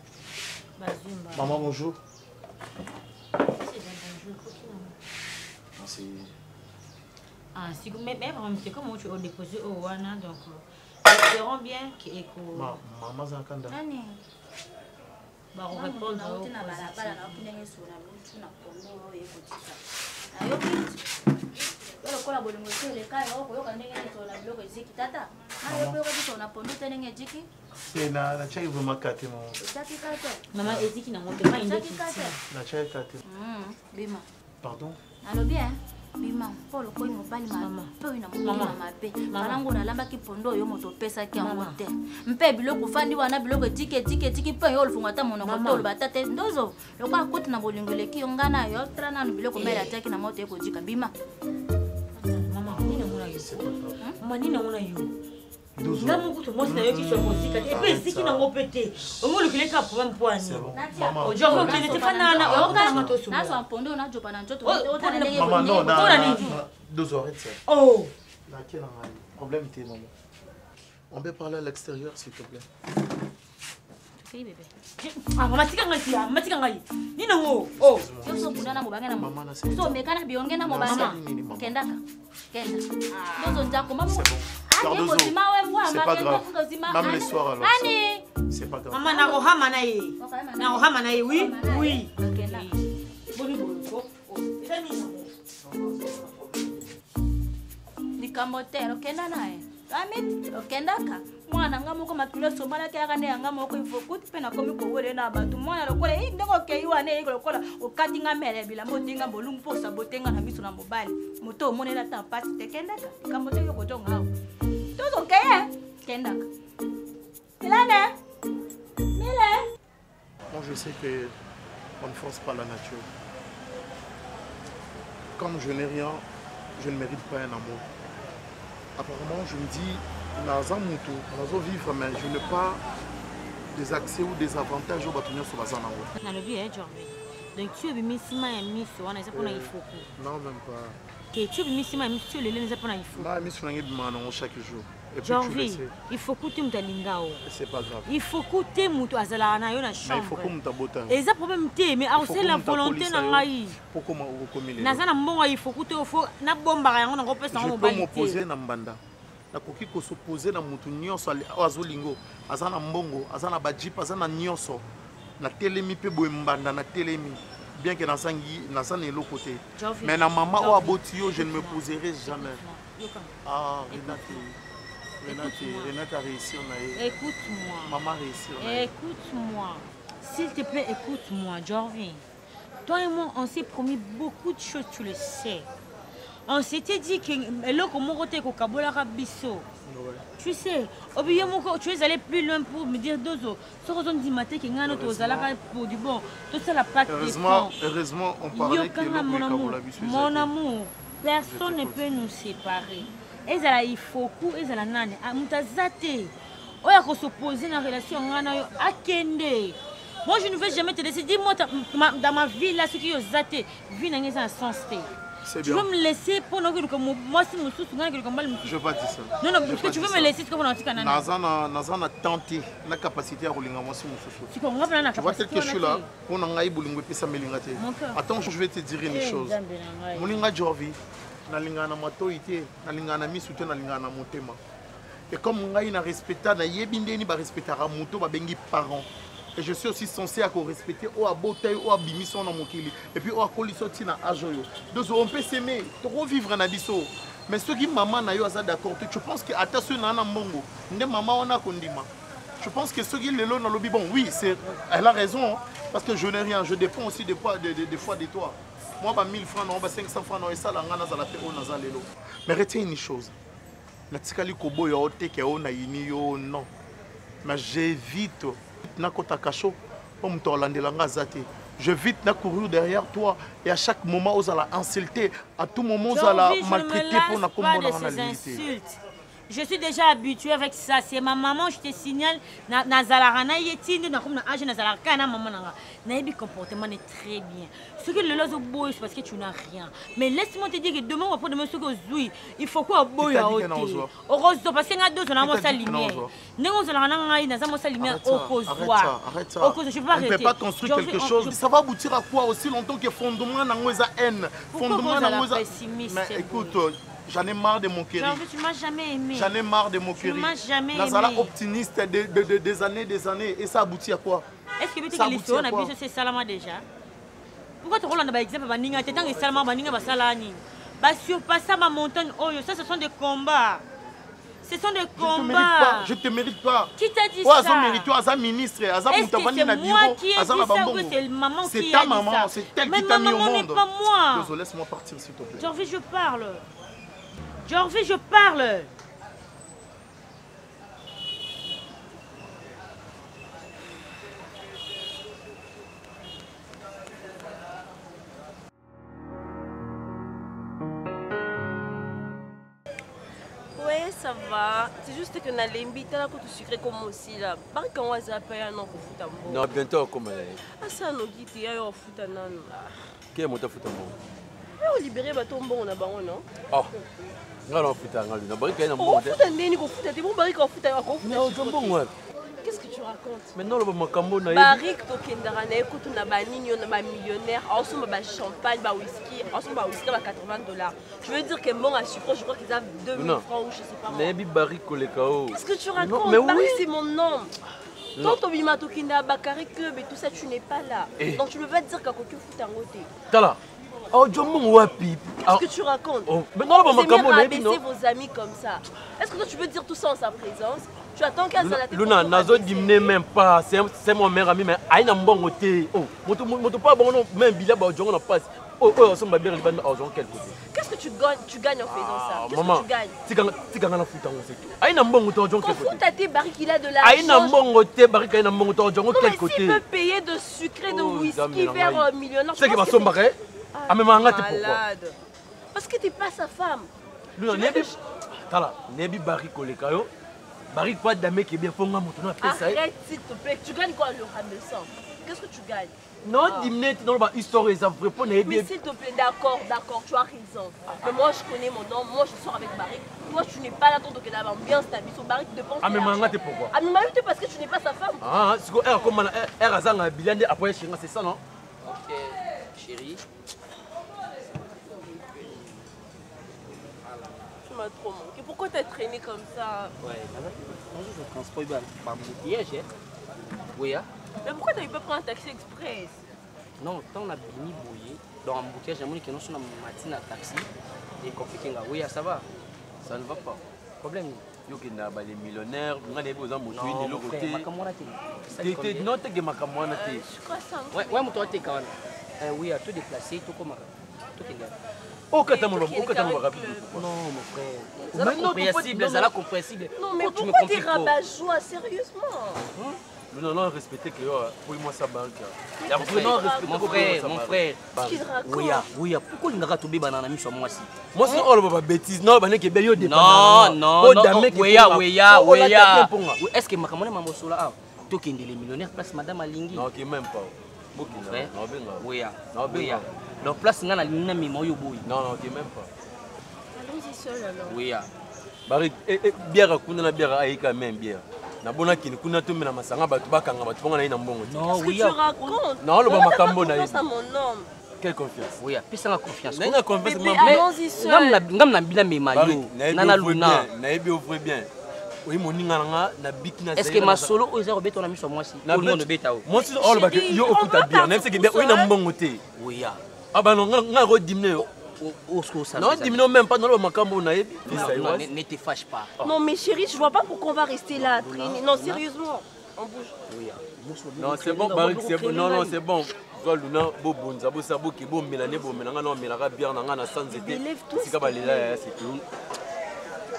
Maman bonjour. C'est ah si mais c'est comment tu as déposé au wana donc espérons bien que maman zakanda. Nani ba répondre au lokola bolingo eleka yo koyoka ndenge nini na biloko eziki tata ayo koyoka biso na pondo te ndenge eziki na chai vraiment kate mo ezaki kate mama eziki na ngote pas inde na chai kate bima pardon alobi bima polo koyi mobali mama pe oyo na mama mabe malango nalambaki pondo oyo moto opesaki yango te mpe biloko fandi wana biloko etiki mpe oyo olufunga ata monoko te oloba ata te ndozo lokola koti na bolingo eleki yo nga na yo tra nanu biloko mele atiaki na moto ekodika bima manina mona yo ndamu kuto mosi na yo kiso mosika te pe siki na ngopete omolo kileka problème poani ojo ko kile te fanana o ka mato su na so pondo na jopa na njoto maman non na 2 heures et ça oh na quel problème t'es maman on peut parler à l'extérieur s'il te plaît bébé ah matika ngai nina ngo oh yo so bunda na mobange na mama so mekana bionge na mobange kenda dozo njako maman c'est pas grave même les soirs alors c'est pas grave maman na rohama na ye oui boni bolo likamotero kenda nae amit okendaka mwana nga moko makilo somala kaka ne nga moko ifokuti pe na komi ko wele na batu mwana lokola ndeko keiwa ne lokola okati nga mele bila motinga bolungu po sabotenga na miso na mobali moto monela ta pati te kendaka kamote yo ko jonga todo keye kendaka ilane mele moi je sais que on ne force pas la nature comme je n'ai rien je ne mérite pas un amour apparemment je me dis naza mutu nazo vivre mais je n'ai pas des accès ou des avantages au bâtonnier sur la zone en haut. Na le bien Jorvin. Donc tu es missima et miss on a ça pour na ifoko. Non même pas. Que tu es missima et miss tu le lene pour na ifoko. Na miss na ngi bimana chaque jour. Et puis tu le sais. Il faut que tu mtalingao. C'est pas grave. Il faut que tu mutu azala na yo na chambre. Mais il faut que mtabota. Et ça problème té mais c'est la volonté na ngai. Pourquoi on comile. Na za na mbongo il faut que tu faut na bomba yango na ko pesa ngo mobali. Je peux m'opposer na mbanda. Nakoki ko s'opposer na mutu nyonso azolingo azana mbongo azana bajipa azana nyonso na telemi pe boye mbanda na telemi bien que nasangi nasana elo côté mais na maman o aboti yo je ne me poserai jamais. Ah Renata a réussi on a écoute-moi maman réussi écoute-moi s'il te plaît écoute-moi Jorvin toi et moi on s'est promis beaucoup de choses tu le sais. On s'était dit que tu sais, tu es allé plus loin pour me dire Dozo. Heureusement, on parlait que mon amour, personne ne peut nous séparer. Il faut que nane amutazate. Oya ko s'opposer dans relation akende. Moi je ne veux jamais te laisser. Dis-moi dans ma vie là ce qui est zaté, vie n'a pas sens. Tu veux me laisser pour nous que moi si je suis Je vais pas dire ça. Non, non, parce que tu veux me laisser comme on a dit qu'on a. Nazana tenté la capacité à rouler moi si je tu vois tel que je suis là, on a ngaï boulingwe pesa melingate. Attends, je vais te dire une chose. Moninga Jorvi, na lingana matoité, na lingana misute na lingana motema. Et comme ngaï na respecta na yebindeni ba respectera moto ba bengi parents. Et je suis aussi censé à respecter ou à beauté ou à bimission dans mon kili. Et puis ou à colisoti na ajoyo. Donc on peut s'aimer, trop vivre na biso. Mais ceux qui maman na yo aza d'accord, tu penses que attention na mbongo, ndé maman on a kondima. Je pense que ceux qui le na lobby bon, oui, c'est elle a raison parce que je n'ai rien, je dépends aussi des fois de toi. Moi ba 1000 francs non, ba 500 francs non et ça la ngana za la fait on a lelo. Mais retiens une chose. Na tikali kobo yo te ke on a yini yo non. Mais j'évite je vite na courir derrière toi et à chaque moment vous allez insulter, à tout moment vous allez maltraiter pour na insultes. Je suis déjà habituée avec ça. C'est ma maman, je te signale. Nazalarana yetini na comme na âge nazalarana maman nanga. Naïbi comportement est très bien. Ce que le lozo boy c'est parce que tu n'as rien. Mais laisse-moi te dire que demain ou après demain ce que zoui, il faut quoi boy à côté. Heureusement parce que na deux on a mo sa lumière. Nengo zalarana ngai na za mo sa lumière au cause. Arrête ça. Je peux pas arrêter. On ne peut pas construire quelque chose. Ça va aboutir à quoi aussi longtemps que fondement na ngoza haine. Fondement na ngoza pessimiste. Mais écoute, j'en ai marre de moqueries. Tu m'as jamais aimé. J'en ai marre de moqueries. Tu m'as jamais aimé. Nazala optimiste des années. Et ça aboutit à quoi? Est-ce que tu as l'histoire on a vu c'est Salama déjà? Pourquoi tu roules dans exemple Baninga? Tu es Salama Baninga Basalani. Surpasser ma montagne, oh, ça ce sont des combats. Ce sont des combats. Je te mérite pas. Qui t'a dit ça? Aza ministre, Aza Moutavani na bureau, Aza la Bambongo. C'est ta maman, c'est elle qui t'a mis au monde. Mais pas moi. Désolé, laisse-moi partir s'il te plaît. Jorvi, je parle. Jorvi, je parle. Ouais, ça va. C'est juste que na lembi tala ko tu sucré comme aussi là. Par quand on va appeler un ko futa mbo. Non, bientôt comme ah ça no giti ya yo futa nanu. Qui monta futa mbo? On libérer bato mbongo na bango non? Oh. Ngalo futa ngalo na bari kay na mbongo. Futa ndeni ko futa, te bon bari ko futa ko futa. Non, mbongo. Qu'est-ce que tu racontes? Maintenant le makambo na Barik to kendara na ekutu na ba nini na ba millionnaire, ensemble ba champagne, ba whisky, ensemble ba whisky ba $80. Je veux dire que bon à sucre, je crois qu'ils ont 2000 francs ou je sais pas moi. Nebi Barik kolekao. Qu'est-ce que tu racontes? Barik c'est mon nom. Tant to bima to kenda Bakari Club et tout ça tu n'es pas là. Donc tu ne peux pas dire qu'à koki futa ngote. Tala. Oh, Jomon wapi. Qu'est-ce que tu racontes? Mais non, vous aimez rabaisser vos amis comme ça. Est-ce que toi tu veux dire tout ça en sa présence? Tu attends qu'elle soit la tête. Luna, Nazo dimne même pas. C'est mon meilleur ami, mais aïe n'a bon côté. Oh, moto pas bon, même Bila Baudjon on passe. Oh, on s'en va bien le ban argent quel côté. Qu'est-ce que tu gagnes en faisant ça? Qu'est-ce que tu gagnes? Tu gagnes la foot en c'est tout. Aïe n'a bon côté argent quel côté. Foot à tes barriques il a de l'argent. Aïe n'a bon côté barrique aïe n'a bon côté argent quel côté. S'il peut payer de sucré de whisky vers millionnaire. C'est que va sombre. Ah mais manga t'es pourquoi? Parce que t'es pas sa femme. Luna, nebi. Tala, nebi barrique kolekayo. Barrique pas d'amé qui est bien fonga moutona pesa. Arrête s'il te plaît. Tu gagnes quoi le rabaissant? Qu'est-ce que tu gagnes? Non, dis-moi, dans la histoire, ça vous répond. Mais s'il te plaît, d'accord, tu as raison. Mais moi, je connais mon nom, moi, je sors avec Barrique. Toi, tu n'es pas là, tant que d'abord bien stable. Sur Barrique, tu penses. Ah, mais Manga, t'es pourquoi? Ah, mais Manga, t'es parce que tu n'es pas sa femme. Ah, c'est quoi? Comme elle a un bilan après Chéri, c'est ça, non? Ok, chérie. Tu m'as trop manqué. Pourquoi t'as traîné comme ça? Ouais, je transport par moutillage. Oui, hein? Mais pourquoi t'avais pas pris un taxi express? Non, tant on a béni bouillé. Dans un bouteillage, j'ai dit que nous sommes en matin taxi. Et compliqué. Oui, ça va. Ça ne va pas. Problème. Yo qui n'a pas les millionnaires, on a des beaux amours, tu es de l'autre côté. Non, tu es makamwana. Ouais, moi, toi, tu es quand même. Oui, à tout déplacer, tout comme tout est là. Aucun temps, aucun temps, rapide. Non, mon frère. C'est compréhensible, c'est compréhensible. Non, mais pourquoi tu rabat-joie, sérieusement? Non, non, respectez que pour moi ça banque. Mon frère. Oui, pourquoi il n'a pas tombé banana mis sur moi aussi? Moi c'est oh la bêtise, non, bané que belio de non. Oui. Est-ce que makamone mamosola to kende les millionnaires place madame Alingi? Non, qui même pas. Oui. Donc place nga na lina mimo yo boy. Non non, OK même pas. Allons-y seul alors. Oui ya. Bari bière kuna na bière aika même bière. Na bona kini kuna to mena masanga batu bakanga batu ponga na ina mbongo. Non oui ya. Non lo ba makambo na Ça mon homme. Quelle confiance? Oui ya, pesa nga confiance. Na ina confiance mais allons-y seul. Ngam na bila mema yo. Nana luna. Na ebi ouvre bien. Oui moninga nga na bikina. Est-ce que ma solo oza robeto na miso moi si? Tout le monde beta o. Moi si all ba yo okuta bien. Na seki bien oui na mbongo te. Oui ya. Ah bah non nga ro dimne. Non, dis-moi même pas dans le macambo naïb. Ne te fâche pas. Non, mais chérie, je vois pas pourquoi on va rester là à traîner. Non, sérieusement. On bouge. Non, c'est bon, Barik, c'est bon. Non, non, c'est bon. Luna, Bobonza, Bosabo, qui bon, Mélanie, bon, Mélanie, non, Mélanie, bien, non, on a sans été. C'est comme là, c'est tout.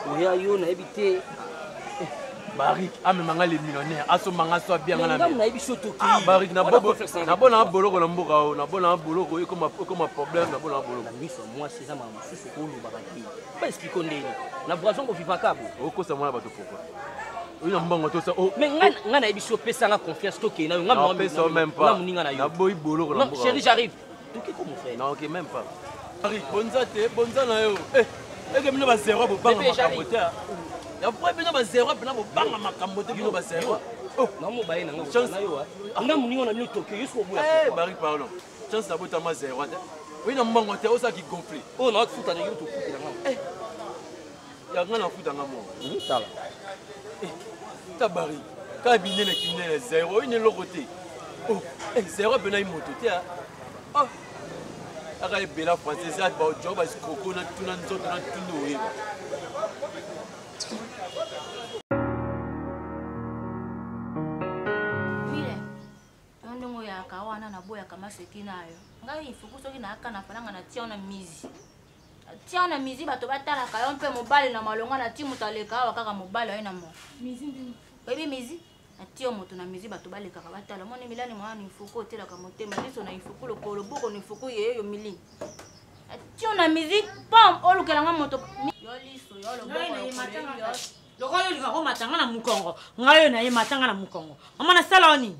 Oui, yo, na habité. Barik, ah, mais manga les millionnaires, ah, so manga soit bien, on a habité. Ah, Barik, na bon, na bolo, na bolo, na bolo, comme un problème, na bolo, na bolo. Moi, c'est ça, maman, c'est ce qu'on nous baraki. Pas expliquer qu'on est. Na boisson qu'on vit pas cabo. Oh, quoi ça, moi, là-bas, pourquoi? Oui, on m'a dit ça. Mais on a habité, pesa nga confiance, toqué. Na on pesa même pas. Na boy bolo, non, chérie, j'arrive. Toqué comme mon frère. Non, ok, même pas. Barik, bonza na yo. Eh, que nous va zéro pour pas makambote. Ya pour bien ba zéro pour pas makambote bino ba zéro. Oh, na mo baye na nga na yo. Nga muninga na mino toqué, yusko boya. Eh, Barik pardon. Chance na bota ma zéro. Oui, na mbongo te osa ki gonfler. Oh, na futa na yo to futa na. Eh. Ya ngana futa nga mo. Tala. Eh, Tabari. Ka binene kinene zéro, une lokote. Oh, eh zéro bena imoto te ah. Oh. Aka ebela français at ba job as koko na tuna nzoto na tundo weba. Mile. Ndongo ya kawana na boya kama sekinayo. Ngai ifuku soki na aka na falanga na tia na mizi. Tia na mizi bato batala kayo mpe mobali na malonga na timu taleka wa kaka mobali aina mo. Mizi ndini. Baby mizi. Atio moto na mizi bato baleka ka batala. Moni milani mwana ifuku otela ka motema liso na ifuku lokolo boko ni ifuku yeyo milini. Atio na mizi pam olukela nga moto. Yo liso yo lo boko yo matanga. Lokoyo likako matanga na mukongo. Ngayo na ye matanga na mukongo. Mama na sala oni.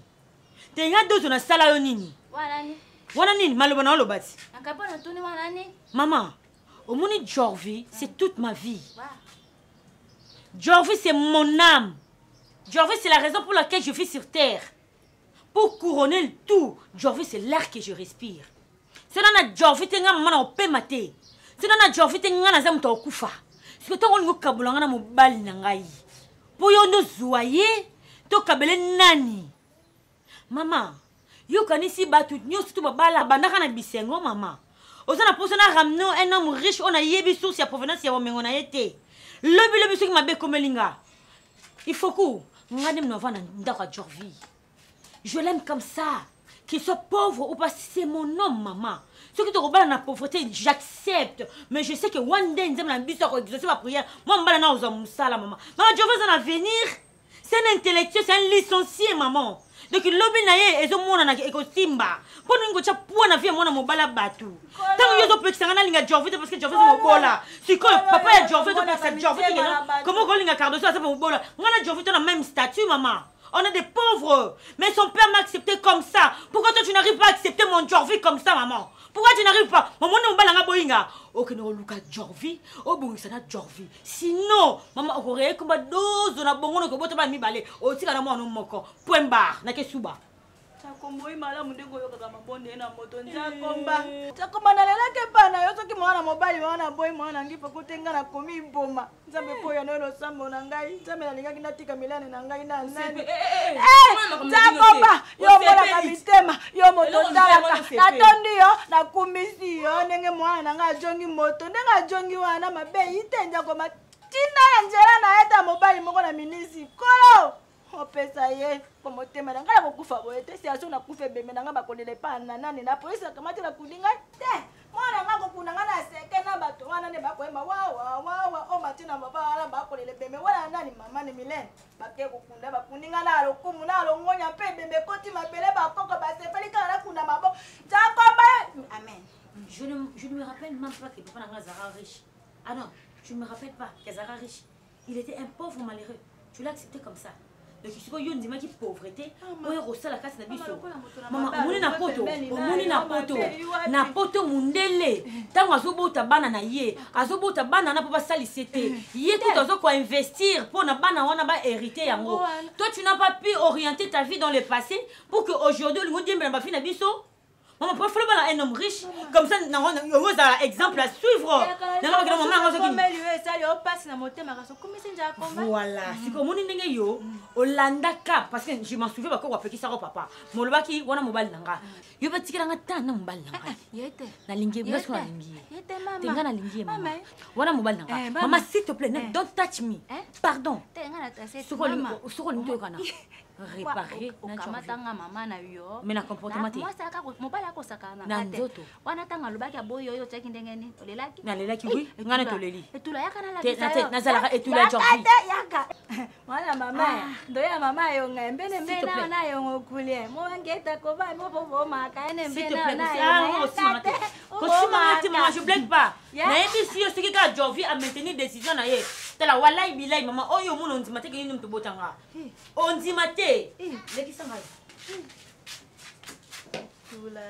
Te nga dozo na sala yo nini? Wanani? Wana nini maloba na olobati? Akapana tuni wanani? Maman, Omoni Jorvi, c'est toute ma vie. Jorvi, c'est mon âme. Jorvi, c'est la raison pour laquelle je vis sur terre. Pour couronner le tout, Jorvi, c'est l'air que je respire. C'est dans la Jorvi, tu as un peu maté. C'est dans la Jorvi, tu as un peu kufa. C'est que tu as un kabulanga mo bali nangai. Pour yon no zoyer, to kabele nani. Maman, yo kanisi batu nyo surtout babala bandaka na bisengo maman. Osana posana ramener un homme riche, on a yebi source ya provenance ya womengo na yete. Lobi soki mabe komelinga. Il faut que ngane mnova na ndaka Jorvi. Je l'aime comme ça. Qu'il soit pauvre ou pas, c'est mon homme, maman. Ce qui te rebat dans la pauvreté, j'accepte. Mais je sais que one day, nous allons exaucer ma prière. Moi, je vais aller moussala, maman. Maman, Dieu va en venir. C'est un intellectuel, c'est un licencié, maman. Donc, l'objet naie est au monde en écosimba. Pour nous, tu as point à faire mon mobile batu. Tant que tu peux que ça n'a pas Jorvi parce que Jorvi c'est mon bola. Si papa est Jorvi, tu peux que Jorvi comment on a Cardoso c'est mon bola. On a Jorvi dans le même statut, maman. On est des pauvres. Mais son père m'a accepté comme ça. Pourquoi toi tu n'arrives pas à accepter mon Jorvi comme ça, maman? Pourquoi tu n'arrives pas? Maman, on va la boinga. Ok, nous Luka Jorvi. Oh, bon, ça n'a Jorvi. Sinon, maman, on aurait comme dose na bongo no ko bota mi balé. O tika na mwana moko. Point bar na kesuba. Takombo imala mundengo yo kaka mabonde na moto nzakomba. Takomba na lela ke bana yo soki mwana mobali mwana boy mwana ngifa kutenga na komi boma. Nzambe poya no lo sambo na ngai. Nzambe na linga kina tika milane na ngai na nani. Takomba yo mwana ka bitema yo moto talaka. Natondi yo na kumisi yo ndenge mwana nga jongi moto ndenga jongi wana mabe itenja ko matina na njera na eta mobali moko na minisi. Kolo opesa ye komotema na ngala kokufa boye te si aso na kufa bembe na ngaba kolele pa na nani na polisi akamati la kudinga te mwana ngako kuna ngana seke na bato wana ne bakoema wa o matina baba ala bakolele bembe wala nani mama ni milene bake kokunda bakundinga na lokumu na longonya pe bembe koti mabele bakoko basefeli kana kuna mabo Jacob amen. Je ne me rappelle même pas que papa n'a Zara riche. Ah non, je ne me rappelle pas que Zara riche. Il était un pauvre malheureux. Tu l'as accepté comme ça. donc siko yo ndimaki pauvreté oyo kosala kasi na biso mama omoni na poto mundele ntango azobota bana na ye azobota bana na mpo basalisi te ye kuta azokoinvestir mpo na bana wana baherité yango. Toi tu n'as pas pu orienter ta vie dans le passé pour que aujourd'hui olingo diembela bafille na biso. Maman, pourquoi il faut un homme riche comme ça, on a un exemple à suivre. Voilà, c'est comme on est yo, Hollanda cap parce que je m'en souviens pas quoi fait qui ça papa. Moloba qui wana mobile nanga. Yo ba tikira ngata na mobile nanga. Yete. Na lingi, est-ce qu'on a lingi? Yete maman. Tenga na lingi maman. Wana mobile nanga. Maman s'il te plaît, don't touch me. Pardon. Tenga na tase. Soko lingi kana. Réparer okamatanga mama na yo mais na comportement te moi saka mobala ko saka na nzoto wana tanga lobaki aboyo yo tsaki ndengeni olelaki na lelaki oui ngana toleli etula yaka na la na zalaka etula jordi yaka wala mama ndo ya mama yo ngembene mbena na yo ngokulie mo ngeta ko ba mo bo maka ene mbena na yo moi je blague pas na yebi si yo siki ka jordi a maintenir décision na ye tala wallahi billahi mama oyo muno ndimate ke ndim to botanga on ndimate leki sanga tula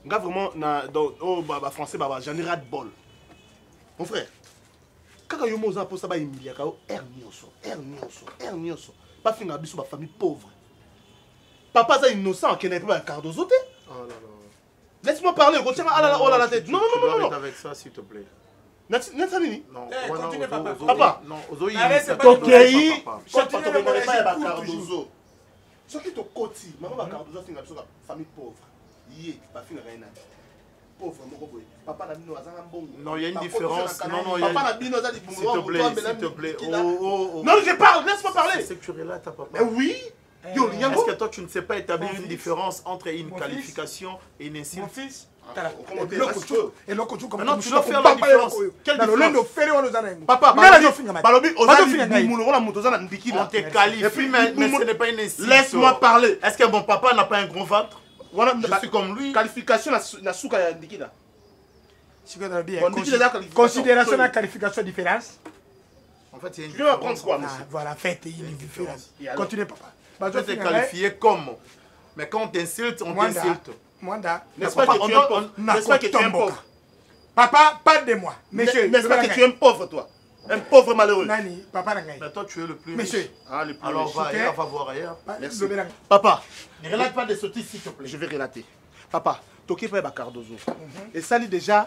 nga vraiment na dans oh baba français baba j'en ai ras de bol mon frère kaka yo moza pour ça ba imbiya ka ernioso pas finga biso ba famille pauvre papa ça innocent qui n'est pas Cardozo te. Oh là là. Laisse-moi parler, retiens à la tête. Non. Avec ça, s'il te plaît. Non. Continue, papa. Papa. Non, Tokei. Cardozo. Ce qui te côté, maman va Cardozo, c'est une famille pauvre. Yé, pas fin rien. Pauvre, papa n'a mis nos bon. Non, il y a une différence. Non, papa n'a mis nos s'il te plaît. Oh. Non, je parle, laisse-moi parler. C'est que tu relates ta papa. Mais oui. Est-ce que toi tu ne sais pas établir une différence entre une qualification et une insulte? Mon fils, et maintenant tu dois faire la différence. Quelle différence? Papa, on te qualifie, mais ce n'est pas une insulte. Laisse-moi parler. Est-ce que mon papa n'a pas un gros ventre? Je suis comme lui. Qualification na souka ya ndikida. Considération la qualification différence. En fait, il y a une différence. Tu vas apprendre quoi, monsieur? Voilà, faites une différence. Continuez, papa. Tu es qualifié comme. Mais quand on t'insulte, on t'insulte. N'est-ce pas que tu es un pauvre? Papa, parle de moi. Monsieur, n'est-ce pas que tu es un pauvre, toi? Un pauvre malheureux. Nani, papa Rangaï. Mais toi, tu es le plus riche. Monsieur. Alors, va voir ailleurs. Merci. Papa, ne relate pas des sottises, s'il te plaît. Je vais relater. Papa, toqué pas Cardozo. Et ça dit déjà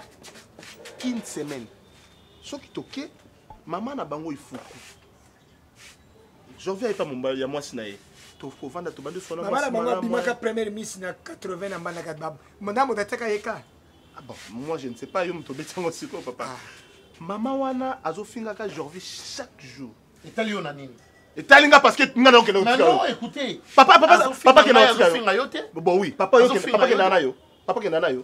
15 semaines. Ce qui toqué, maman n'a bango il faut. Je reviens pas mon bal, il y a moi sinaé. Maman première miss na 80 na banaka bab. Madame otataka yeka. Ah bon, moi je ne sais pas yo mtobeta mo siko papa. Maman wana azofinga ka Jorvi chaque jour. Italien na nini? Italinga parce que nga na okelo. Non, écoutez. Papa que na azofinga yo te? Bon oui, papa que na yo. Papa que na yo.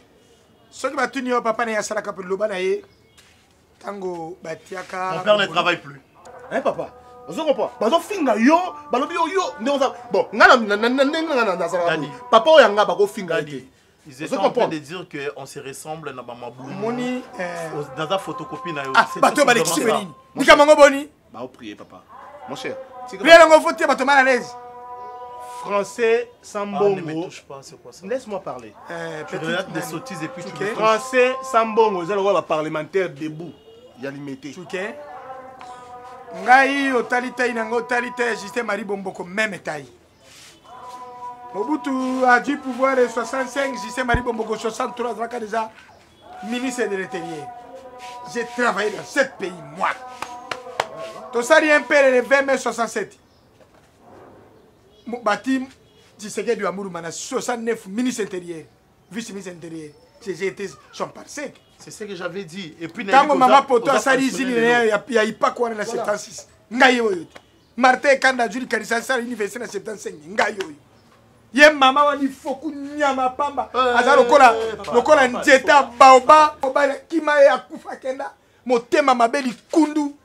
Soki batuni yo papa na ya salaka pour loba na ye. Tango batiaka. Mon père ne travaille plus. Hein papa? Vous comprenez? Bazo finga yo, balobi yo bon, papa oyanga bako finga ite. Ils étaient en train de dire qu'on se ressemble na ba mabou. Moni dans la photocopie na yo. Ah, bato ba lekisi benini. Nika mango boni. Ba o prier papa. Mon cher. Prier lango foté bato mal à l'aise. Français sans bongo. Ne me touche pas, c'est quoi ça? Laisse-moi parler. Tu relates des sottises et puis tu me Français sans bongo, c'est le parlementaire debout. Il y a limité. Ngai otalité nango otalité Justin Marie Bomboko même taille. Mobutu a du pouvoir de 65, Justin Marie Bomboko 63 ans déjà ministre de l'Intérieur. J'ai travaillé dans 7 pays moi. Tout ça rien père le 20 mai 67. Bati Tshisekedi du Amourou mana 69 ministre intérieur, vice-ministre intérieur. J'ai été son par 5. C'est ce que j'avais dit. Et puis, quand maman poto a sali izini il y a pas quoi dans 76. Ngai oyo. Martin Kanda Juli Karisa sali université na 75. Ngai oyo. Ye mama wani foku nyama pamba. Aza lokola njeta baoba obala kima ya kufa kenda. Motema mabeli kundu.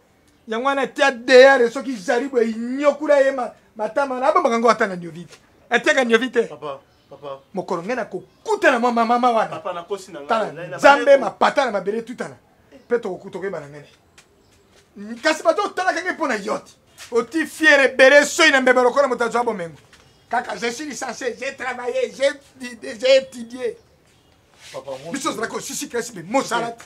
Yango wana tia derrière soki jaribu inyokula yema matama na ba makango atana nyovite. Ateka nyovite. Papa. mokolo ngai nakokutana mwa mama wana tala nzambe mapata na mabele tutana mpe tokoyebana ngai kasi bato otalaka ngai mpo na yo te oti fiere ebele soi na mbeba lokola moto azwa bomengo kaka je suis licencié j'ai travaillé j'ai étudié biso ozalaka osisi kasi mpe mosala te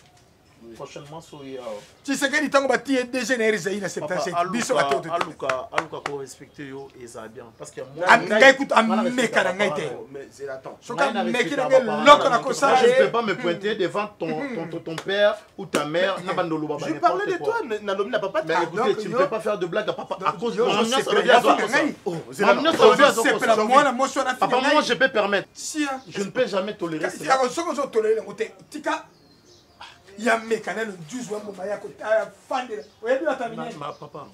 prochainement soya tshisekedi ntango batie dgnr ezali na 77 biso aluka korespecte yo eza bien parce que ngai kutu ameka na ngai te soki ameki na ngai loko na kosala je ne peux pas me pointer devant ton père ou ta mère na bandolo baba je parlais de toi nalobi na papa mais écoutez tu ne peux pas faire de blague à papa à cause de papa moi je peux permettre je ne peux jamais tolérer ça soki ozotolérer yango te tika ya mekana le 12 wa mboma ya kofandela oyebi batamine papa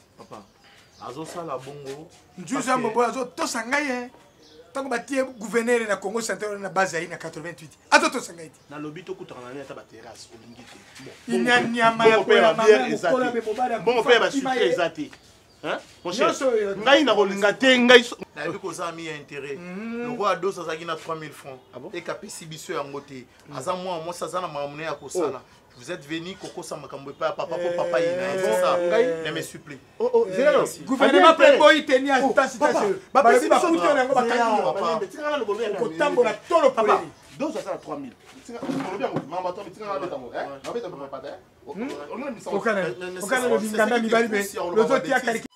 azosala bongo 12 wa mboma azotosa ngai ye ntango batie gouverneur na Congo central na base ayi na 88 azotosa ngai te nalobi tokutaka na nani ata baterrasse olingi te inyanyama ya koya bongo mpe basucre eza te ngai nakolinga te ngai nayebi kozala mi ya intérêt loko adosa azalaki na 3000 francs ekapesi biso yango te aza mwa mwasi aza na makambo ne ya kosala vous êtes venu kokosa makambo epai ya papa po papa c'est ça ne me supplie gouvernement mpe boyi teni asitation balobi bakuti oyo yango bakangi kotambola tolo poleli dozo asala 3000 okana lobinganda mibali mpe lozotia kaliki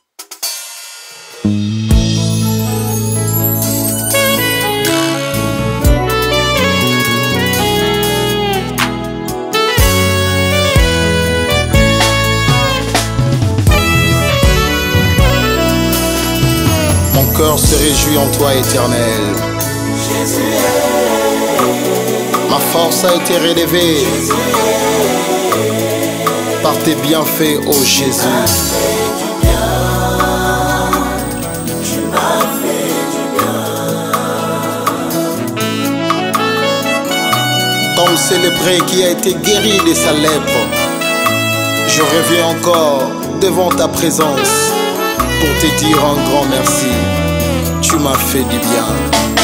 Mon cœur se réjouit en toi, éternel. Ma force a été relevée par tes bienfaits, ô Jésus. Comme célébré qui a été guéri de sa lèpre, je reviens encore devant ta présence pour te dire un grand merci. Tu m'as fait du bien.